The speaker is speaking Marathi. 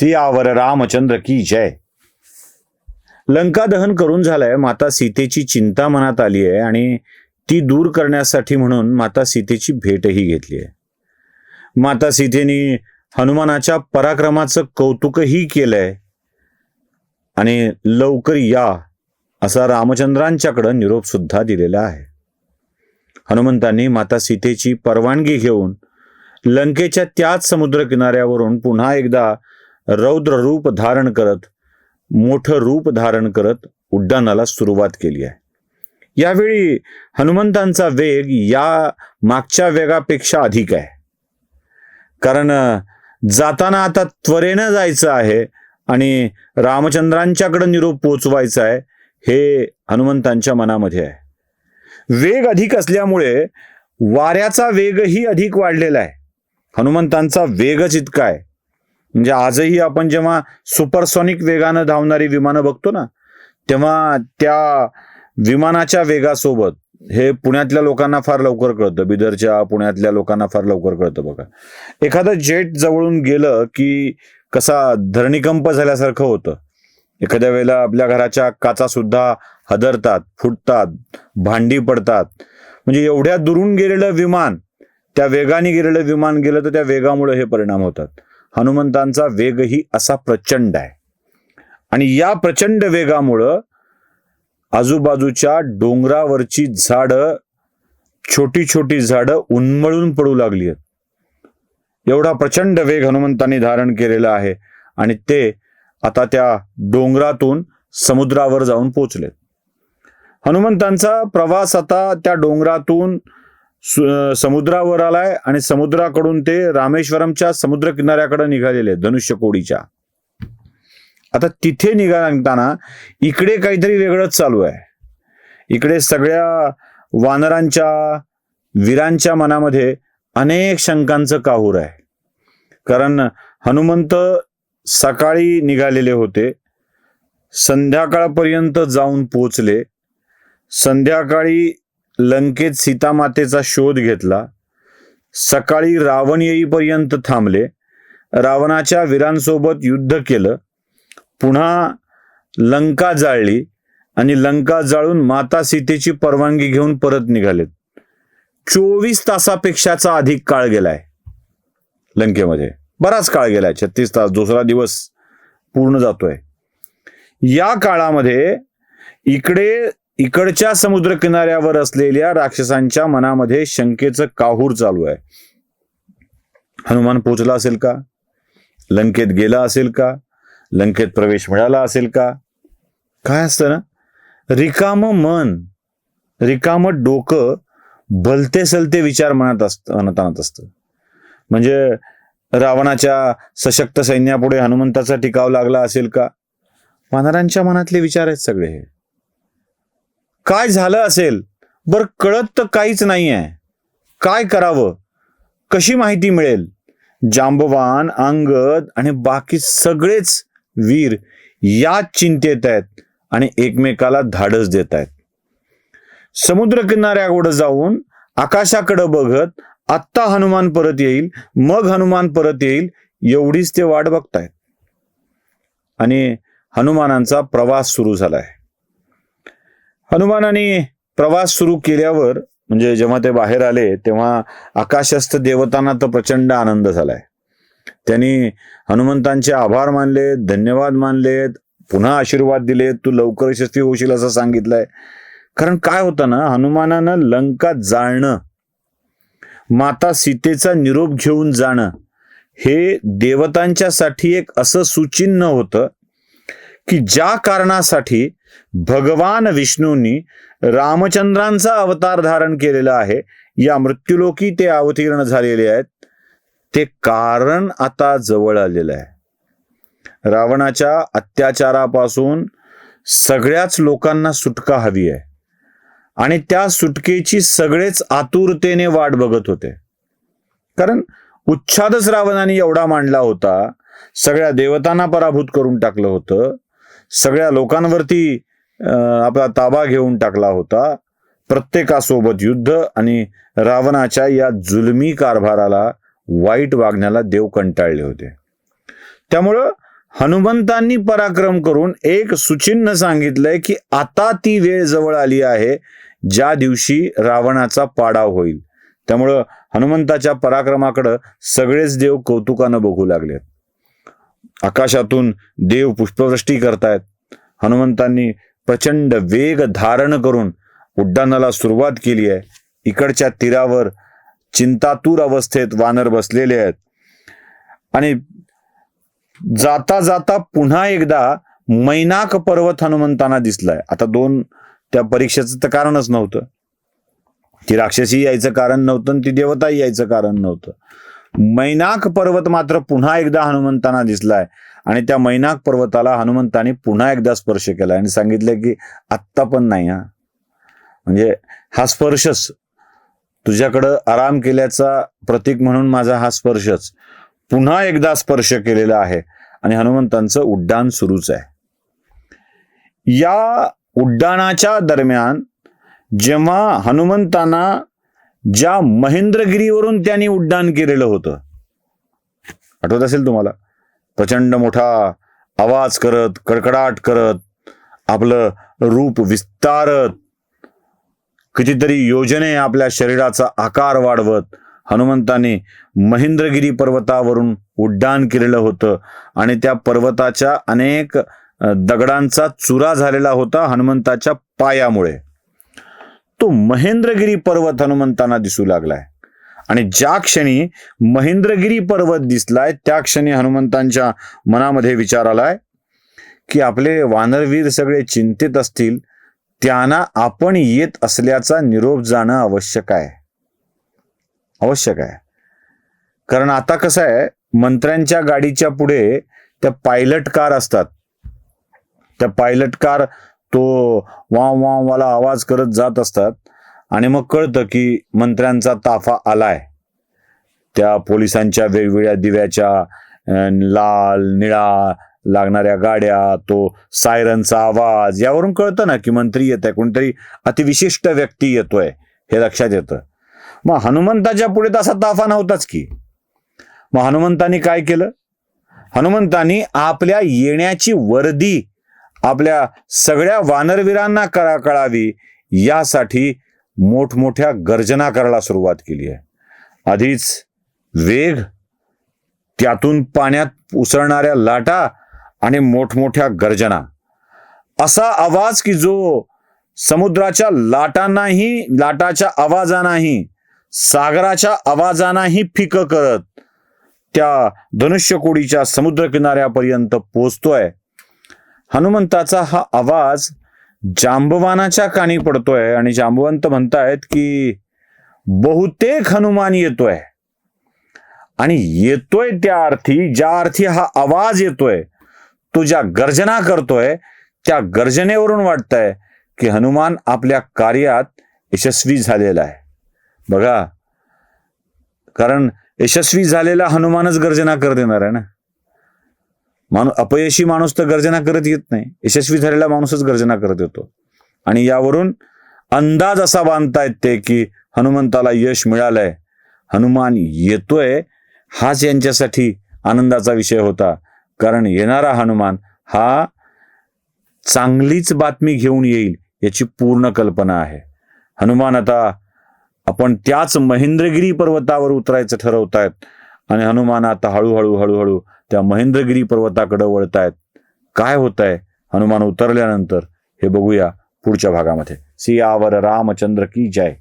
सियावर रामचंद्र की जय. लंका दहन करून झालंय. माता सीतेची चिंता मनात आली आहे आणि ती दूर करण्यासाठी म्हणून माता सीतेची भेटही घेतली आहे. माता सीतेने हनुमानाच्या पराक्रमाचं कौतुकही केलंय आणि लवकर या असा रामचंद्रांच्याकडे निरोप सुद्धा दिलेला आहे. हनुमंतांनी माता सीतेची परवानगी घेऊन लंकेच्या त्याच समुद्र किनाऱ्यावरून पुन्हा एकदा रौद्र रूप धारण करत, मोठं रूप धारण करत उड्डाणाला सुरुवात केली आहे. यावेळी हनुमंतांचा वेग या मागच्या वेगापेक्षा अधिक आहे. कारण जाताना आता त्वरेनं जायचं आहे आणि रामचंद्रांच्याकडे निरोप पोचवायचा आहे, हे हनुमंतांच्या मनामध्ये आहे. वेग अधिक असल्यामुळे वाऱ्याचा वेगही अधिक वाढलेला आहे. हनुमंतांचा वेगच इतका आहे, म्हणजे आजही आपण जेव्हा सुपरसॉनिक वेगानं धावणारी विमानं बघतो ना, तेव्हा त्या विमानाच्या वेगासोबत हे पुण्यातल्या लोकांना फार लवकर कळतं, बिदरच्या पुण्यातल्या लोकांना फार लवकर कळतं. बघा, एखादं जेट जवळून गेलं की कसा धरणीकंप झाल्यासारखं होतं. एखाद्या वेळेला आपल्या घराच्या काचा सुद्धा हदरतात, फुटतात, भांडी पडतात. म्हणजे एवढ्या दुरून गेलेलं विमान, त्या वेगाने गेलेलं विमान गेलं तर त्या वेगामुळे हे परिणाम होतात. हनुमंतांचा वेगही असा प्रचंड आहे आणि या प्रचंड वेगामुळं आजूबाजूच्या डोंगरावरची झाडं, छोटी छोटी झाडं उन्मळून पडू लागली आहेत. एवढा प्रचंड वेग हनुमंतांनी धारण केलेला आहे आणि ते आता त्या डोंगरातून समुद्रावर जाऊन पोचलेत. हनुमंतांचा प्रवास आता त्या डोंगरातून समुद्रावर आलाय आणि समुद्राकडून ते रामेश्वरमच्या समुद्र किनाऱ्याकडे निघालेले धनुष्यकोडीच्या. आता तिथे निघताना इकडे काहीतरी वेगळंच चालू आहे. इकडे सगळ्या वानरांच्या, वीरांच्या मनामध्ये अनेक शंकांचं काहूर आहे. कारण हनुमंत सकाळी निघालेले होते, संध्याकाळपर्यंत जाऊन पोचले. संध्याकाळी लंकेत सीतामातेचा शोध घेतला. सकाळी रावण येईपर्यंत थांबले. रावणाच्या वीरांसोबत युद्ध केलं. पुन्हा लंका जाळली आणि लंका जाळून माता सीतेची परवानगी घेऊन परत निघालेत. 24 तासापेक्षाचा अधिक काळ गेलाय लंकेमध्ये. बराच काळ गेलाय, 36 तास, दुसरा दिवस पूर्ण जातोय. या काळामध्ये इकडच्या समुद्र किनाऱ्यावर असलेल्या राक्षसांच्या मनामध्ये शंकेचं काहूर चालू आहे. हनुमान पोचला असेल का? लंकेत गेला असेल का? लंकेत प्रवेश मिळाला असेल का? काय असतं ना, रिकामं मन, रिकामं डोकं, भलते सलते विचार मनात असतं. म्हणजे रावणाच्या सशक्त सैन्यापुढे हनुमंताचा टिकाव लागला असेल का? वानरांच्या मनातले विचार आहेत सगळे हे. काय झालं असेल बरं, कळत तर काहीच नाही आहे. काय करावं, कशी माहिती मिळेल? जांबवान, अंगद आणि बाकी सगळेच वीर याच चिंतेत आहेत आणि एकमेकाला धाडस देत आहेत. समुद्र किनाऱ्याकडे जाऊन आकाशाकडे बघत आत्ता हनुमान परत येईल, मग हनुमान परत येईल, एवढीच ते वाट बघतायत. आणि हनुमानांचा प्रवास सुरू झालाय. हनुमानाने प्रवास सुरू केल्यावर, म्हणजे जेव्हा ते बाहेर आले तेव्हा आकाशस्थ देवतांना तर प्रचंड आनंद झालाय. त्यांनी हनुमंतांचे आभार मानले, धन्यवाद मानलेत, पुन्हा आशीर्वाद दिले, तू लवकर यशस्वी होशील असं सांगितलंय. कारण काय होतं ना, हनुमानानं लंका जाळणं, माता सीतेचा निरोप घेऊन जाणं, हे देवतांच्यासाठी एक असं सुचिन्ह होतं की ज्या कारणासाठी भगवान विष्णूंनी रामचंद्रांचा अवतार धारण केलेला आहे, या मृत्यूलोकी ते अवतीर्ण झालेले आहेत, ते कारण आता जवळ आलेलं आहे. रावणाच्या अत्याचारापासून सगळ्याच लोकांना सुटका हवी आहे आणि त्या सुटकेची सगळेच आतुरतेने वाट बघत होते. कारण उच्छादच रावणाने एवढा मांडला होता, सगळ्या देवतांना पराभूत करून टाकलं होतं, सगळ्या लोकांवरती आपला ताबा घेऊन टाकला होता. प्रत्येकासोबत युद्ध आणि रावणाच्या या जुलमी कारभाराला, वाईट वागण्याला देव कंटाळले होते. त्यामुळं हनुमंतांनी पराक्रम करून एक सुचिन्ह सांगितलंय की आता ती वेळ जवळ आली आहे ज्या दिवशी रावणाचा पाडाव होईल. त्यामुळं हनुमंताच्या पराक्रमाकडं सगळेच देव कौतुकानं बघू लागलेत. आकाशातून देव पुष्पवृष्टी करतायत. हनुमंतांनी प्रचंड वेग धारण करून उड्डाणाला सुरुवात केली आहे. इकडच्या तीरावर चिंतातूर अवस्थेत वानर बसलेले आहेत आणि जाता जाता पुन्हा एकदा मैनाक पर्वत हनुमंतांना दिसलाय. आता त्या परीक्षेचं तर कारणच नव्हतं. ती राक्षसी यायचं कारण नव्हतं आणि ती देवताही यायचं कारण नव्हतं. मैनाक पर्वत मात्र पुन्हा एकदा हनुमंतांना दिसलाय आणि त्या मैनाक पर्वताला हनुमंतांनी पुन्हा एकदा स्पर्श केलाय आणि सांगितलं की आत्ता पण नाही हा, म्हणजे हा स्पर्शच तुझ्याकडं आराम केल्याचा प्रतीक म्हणून माझा हा स्पर्शच पुन्हा एकदा स्पर्श केलेला आहे आणि हनुमंतांचं उड्डाण सुरूच आहे. या उड्डाणाच्या दरम्यान जेव्हा हनुमंतांना ज्या महेंद्रगिरीवरून त्यांनी उड्डाण केलेलं होतं, आठवत असेल तुम्हाला, प्रचंड मोठा आवाज करत, कडकडाट करत, आपलं रूप विस्तारत, कितीतरी योजने आपल्या शरीराचा आकार वाढवत हनुमंतांनी महेंद्रगिरी पर्वतावरून उड्डाण केलेलं होतं आणि त्या पर्वताच्या अनेक दगडांचा चुरा झालेला होता हनुमंताच्या पायामुळे. तो महेंद्रगिरी पर्वत हनुमंतांना दिसू लागलाय आणि ज्या क्षणी महेंद्रगिरी पर्वत दिसलाय त्या क्षणी हनुमंतांच्या मनामध्ये विचार आलाय की आपले वानरवीर सगळे चिंतित असतील, त्यांना आपण येत असल्याचा निरोप जाणं आवश्यक आहे. कारण आता कसं आहे, मंत्र्यांच्या गाडीच्या पुढे त्या पायलट कार असतात. त्या पायलट कार तो वाव वाव वाला आवाज करत जात असतात आणि मग कळतं की मंत्र्यांचा ताफा आलाय. त्या पोलिसांच्या वेगवेगळ्या दिव्याच्या लाल निळा लागणाऱ्या गाड्या, तो सायरनचा आवाज, यावरून कळतं ना की मंत्री येत आहे, कोणतरी अतिविशिष्ट व्यक्ती येतोय हे लक्षात येतं. मग हनुमंताच्या पुढे तसा ताफा नव्हताच की. मग हनुमंतांनी काय केलं? हनुमंतांनी आपल्या येण्याची वर्दी आपल्या सगळ्या वानरवीरांना कळावी यासाठी मोठमोठ्या गर्जना करायला सुरुवात केली आहे. आधीच वेग, त्यातून पाण्यात उसळणाऱ्या लाटा आणि मोठमोठ्या गर्जना, असा आवाज की जो समुद्राच्या लाटाच्या आवाजानाही, सागराच्या आवाजानाही फिकं करत त्या धनुष्यकोडीच्या समुद्र किनाऱ्यापर्यंत पोचतोय. हनुमंताचा हा आवाज जांबवानाच्या कानी पडतोय आणि जांबवंत म्हणतायत की बहुतेक हनुमान येतोय. आणि येतोय त्या अर्थी, ज्या अर्थी हा आवाज येतोय, तो ज्या गर्जना करतोय, त्या गर्जनेवरून वाटतंय की हनुमान आपल्या कार्यात यशस्वी झालेला आहे. बघा, कारण यशस्वी झालेला हनुमानच गर्जना करत येणार आहे ना. अपयशी माणूस तर गर्जना करत येत नाही, यशस्वी झालेला माणूसच गर्जना करत येतो. आणि यावरून अंदाज असा बांधतायत ते की हनुमंताला यश मिळालंय, हनुमान येतोय. हाच यांच्यासाठी आनंदाचा विषय होता, कारण येणारा हनुमान हा चांगलीच बातमी घेऊन येईल याची पूर्ण कल्पना आहे. हनुमान आता आपण त्याच महेंद्रगिरी पर्वतावर उतरायचं ठरवतायत आणि हनुमान आता हळूहळू त्या महेंद्रगिरी पर्वताकडे वळतायत. काय होतंय हनुमान उतरल्यानंतर हे बघूया पुढच्या भागामध्ये. सियावर रामचंद्र की जय.